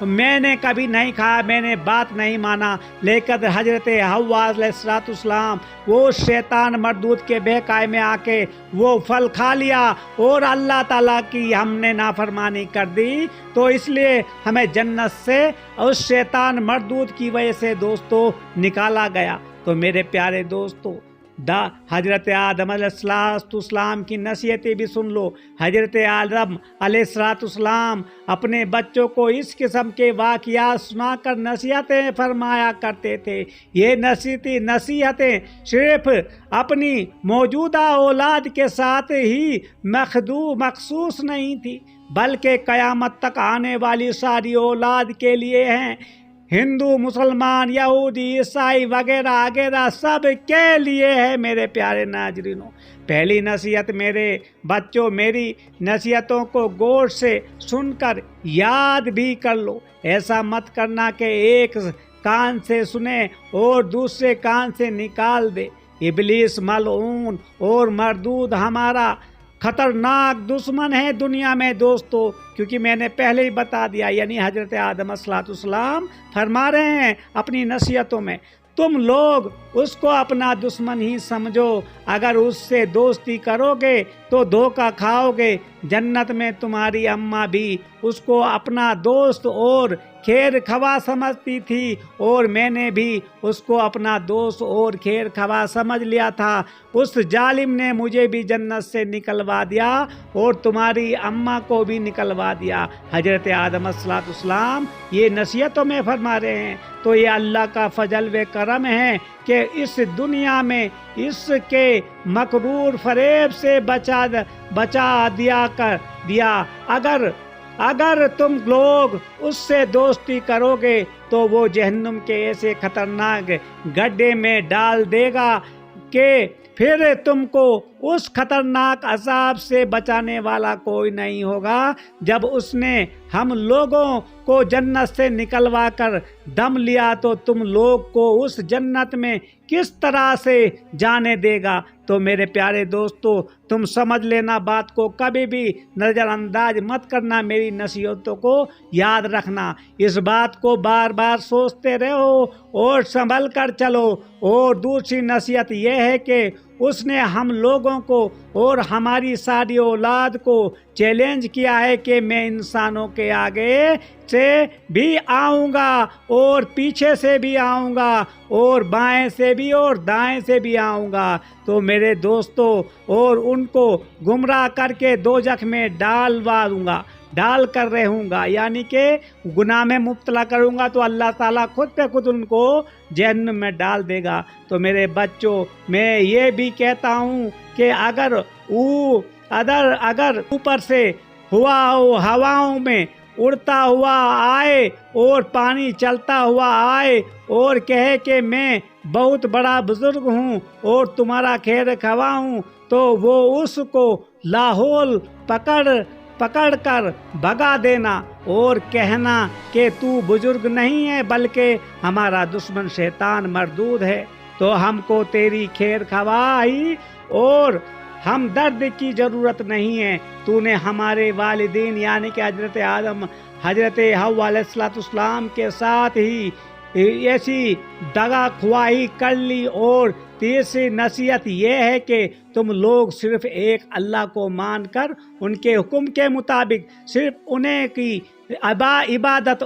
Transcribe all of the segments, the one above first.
میں نے کبھی نہیں کھا، میں نے بات نہیں مانا، لیکن حضرت حوا علیہ السلام وہ شیطان مردود کے بہکائے میں آ کے وہ پھل کھا لیا اور اللہ تعالیٰ کی ہم نے نافرمانی کر دی، تو اس لیے ہمیں جنت سے اس شیطان مردود کی وجہ سے دوستو نکالا گیا۔ تو میرے پیارے دوستو، حضرت آدم علیہ السلام کی نصیحتیں بھی سن لو۔ حضرت آدم علیہ السلام اپنے بچوں کو اس قسم کے واقعات سنا کر نصیحتیں فرمایا کرتے تھے۔ یہ نصیحتیں صرف اپنی موجودہ اولاد کے ساتھ ہی مخصوص نہیں تھی، بلکہ قیامت تک آنے والی ساری اولاد کے لیے ہیں۔ ہندو، مسلمان، یہودی، عیسائی وغیرہ وغیرہ سب کے لیے ہے میرے پیارے ناظرینوں۔ پہلی نصیحت، میرے بچوں، میری نصیحتوں کو غور سے سن کر یاد بھی کر لو۔ ایسا مت کرنا کہ ایک کان سے سنے اور دوسرے کان سے نکال دے۔ ابلیس ملعون اور مردود ہمارا خطرناک دشمن ہے دنیا میں دوستو، کیونکہ میں نے پہلے ہی بتا دیا، یعنی حضرت آدم علیہ السلام فرما رہے ہیں اپنی نصیحتوں میں، تم لوگ اس کو اپنا دشمن ہی سمجھو، اگر اس سے دوستی کرو گے تو دھوکہ کھاؤ گے۔ جنت میں تمہاری اماں بھی اس کو اپنا دوست اور خیر خواہ سمجھتی تھی، اور میں نے بھی اس کو اپنا دوست اور خیر خواہ سمجھ لیا تھا۔ اس ظالم نے مجھے بھی جنت سے نکلوا دیا اور تمہاری اماں کو بھی نکلوا دیا۔ حضرت آدم علیہ السلام یہ نصیحتوں میں فرما رہے ہیں۔ تو یہ اللہ کا فضل و کرم ہے کہ اس دنیا میں اس کے مکرور فریب سے بچا دیا۔ اگر تم لوگ اس سے دوستی کرو گے تو وہ جہنم کے ایسے خطرناک گڈھے میں ڈال دے گا کہ پھر تم کو اس خطرناک عذاب سے بچانے والا کوئی نہیں ہوگا۔ جب اس نے ہم لوگوں کو جنت سے نکلوا کر دم لیا تو تم لوگ کو اس جنت میں کس طرح سے جانے دے گا؟ تو میرے پیارے دوستو، تم سمجھ لینا، بات کو کبھی بھی نظر انداز مت کرنا، میری نصیحتوں کو یاد رکھنا، اس بات کو بار بار سوچتے رہو اور سنبھل کر چلو۔ اور دوسری نصیحت یہ ہے کہ اس نے ہم لوگوں کو اور ہماری ساری اولاد کو چیلنج کیا ہے کہ میں انسانوں کے آگے سے بھی آؤں گا اور پیچھے سے بھی آؤں گا اور بائیں سے بھی اور دائیں سے بھی آؤں گا، تو میرے دوستو، اور ان کو گمراہ کر کے دوزخ میں ڈال کر رہوں گا، یعنی کہ گناہ میں مبتلا کروں گا، تو اللہ تعالیٰ خود پہ خود ان کو جہنم میں ڈال دے گا۔ تو میرے بچوں، میں یہ بھی کہتا ہوں کہ اگر اوپر سے ہواؤں میں اڑتا ہوا آئے اور پانی چلتا ہوا آئے اور کہے کہ میں بہت بڑا بزرگ ہوں اور تمہارا خیر خواہ ہوں، تو وہ اس کو لاحول پکڑ کر بھگا دینا اور کہنا کہ تو بزرگ نہیں ہے بلکہ ہمارا دشمن شیطان مردود ہے، تو ہم کو تیری خیر خواہی اور ہمدرد کی ضرورت نہیں ہے۔ تو نے ہمارے والدین یعنی کہ حضرت آدم، حضرت حوا علیہ السلام کے ساتھ ہی ایسی دغا خواہی کر لی۔ اور تیسری نصیحت یہ ہے کہ تم لوگ صرف ایک اللہ کو مان کر ان کے حکم کے مطابق صرف انہیں کی عبادت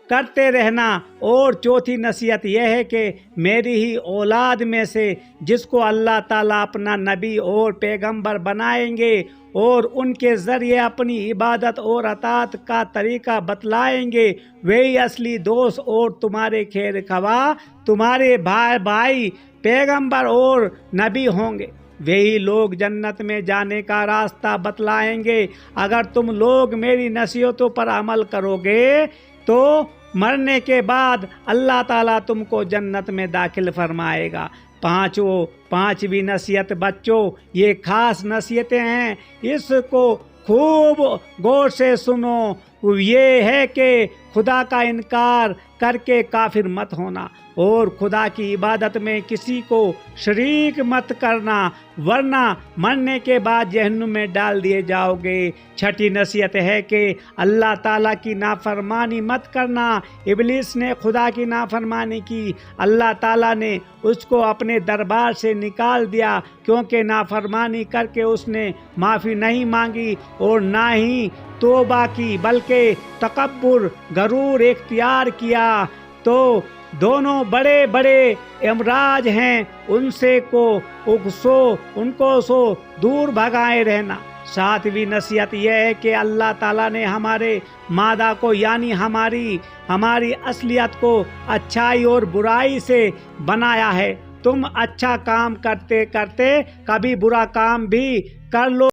کرتے رہنا۔ اور چوتھی نصیحت یہ ہے کہ میری ہی اولاد میں سے جس کو اللہ تعالیٰ اپنا نبی اور پیغمبر بنائیں گے اور ان کے ذریعے اپنی عبادت اور اطاعت کا طریقہ بتلائیں گے، وہی اصلی دوست اور تمہارے خیر خواہ، تمہارے بھائی پیغمبر اور نبی ہوں گے۔ وہی لوگ جنت میں جانے کا راستہ بتلائیں گے۔ اگر تم لوگ میری نصیحتوں پر عمل کرو گے تو مرنے کے بعد اللہ تعالیٰ تم کو جنت میں داخل فرمائے گا۔ پانچویں نصیحت بچوں، یہ خاص نصیحتیں ہیں، اس کو خوب غور سے سنو وہ یہ ہے کہ خدا کا انکار کر کے کافر مت ہونا اور خدا کی عبادت میں کسی کو شریک مت کرنا، ورنہ مرنے کے بعد جہنم میں ڈال دیے جاؤ گے۔ چھٹی نصیحت ہے کہ اللہ تعالیٰ کی نافرمانی مت کرنا۔ ابلیس نے خدا کی نافرمانی کی، اللہ تعالیٰ نے اس کو اپنے دربار سے نکال دیا، کیونکہ نافرمانی کر کے اس نے معافی نہیں مانگی اور نہ ہی توبہ کی، بلکہ تکبر، غرور اختیار کیا۔ تو دونوں بڑے بڑے امراض ہیں، ان کو دور بھگائے رہنا۔ ساتویں نصیحت یہ ہے کہ اللہ تعالیٰ نے ہمارے مادہ کو یعنی ہماری اصلیت کو اچھائی اور برائی سے بنایا ہے۔ تم اچھا کام کرتے کرتے کبھی برا کام بھی کر لو